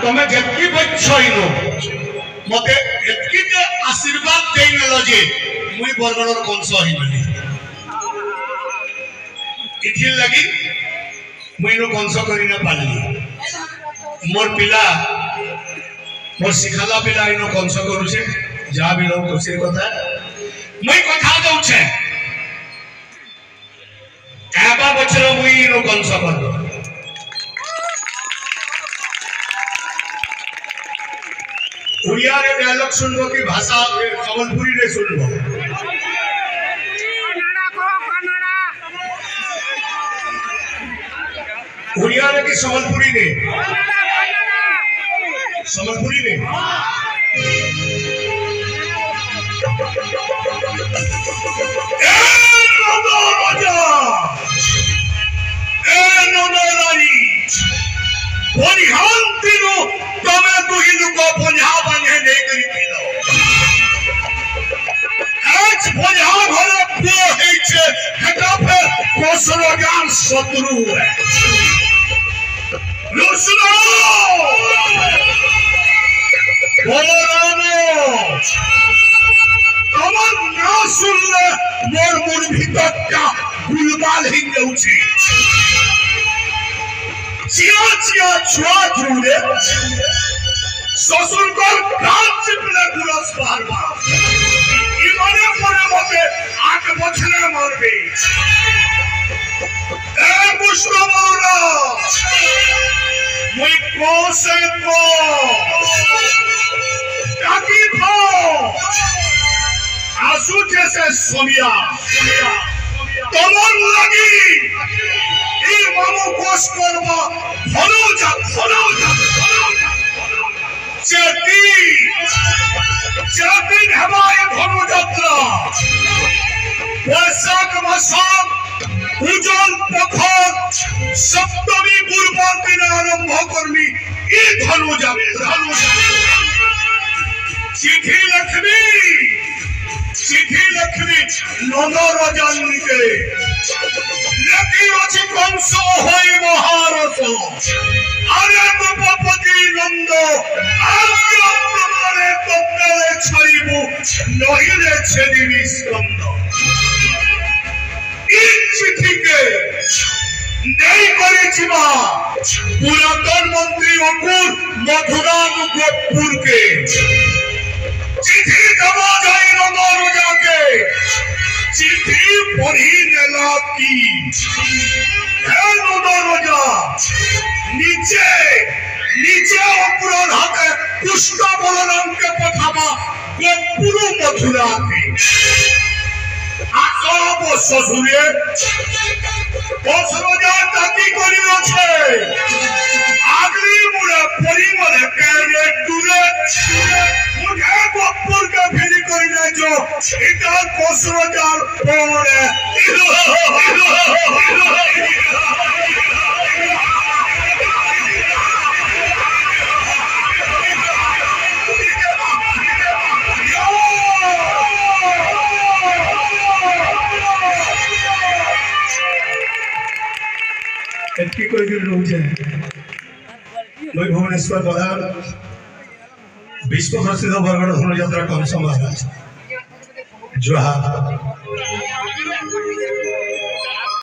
तुम्हें जबकि मत आशीर्वाद देल जे मुई बरगढ़ कंस होगली इथिर लगी मुई कंस कर पाली मोर पिला मोर शिखाला पिला इन कंस करुचे जहाँ भी लोग खुशी कथा मुई कथा दौचे एबा बचर मुई इन कंस कर उड़िया रे डायलॉग सुनबो की भाषा संबलपुरी रे सुनबो उड़िया रे की संबलपुरी रे संबलपुरी रे ए नंदो राजा ए नंदो रानी परिहांतिनो तमे दुहिनु को पंजा बने नहीं करी पिलो आज पंजा घर पो है छे हटा पे कोसरोगान शत्रु है लुसनो बोरानो कमर ना सुनले मोर मुर भीतर का गुलबाल ही जाउछी चिया चिया छुआ जुड़े ससुर को कान चिपले गुरस बारबा इमाने परे मते आंख बछने मारबे ए मुश्तमौला मुई कोसे को ताकि थो आंसू जैसे सोनिया तमन लगी ई मामू कोस करबा भलो जा चेती हमारे धनु यात्रा वैशाख मासम उज्जवल प्रखर सप्तमी पूर्व दिन आरंभ करमी ई धनु यात्रा चिठी लक्ष्मी नंद राजा के लेकिन अछि कंस होई महारथ अरे गोपपति नंद आज्ञा तुम्हारे तत्काले छाइबु नहिले छेदिबि स्कंद ई चिठी के नहीं करी छिबा पुरातन मंत्री अकुर मथुरा गोपपुर के चिठी जमा जाई नंद राजा के चिठी पढ़ी नेला की हे नंद राजा नीचे अपराध हाथे पुष्ट बलराम के पठावा गोपपुर मथुरा के आसब ससुरे दस राजा ताकी करी আছে আগলি মুড়ে পরিমলে কেনে টুরে মুখে গোপপুর के ফেরি করি না जो এটা 10 রাজার পরে भुवनेश्वर प्रधान विश्व प्रसिद्ध बरगढ़ धनु यात्रा कंस महाराज जोहार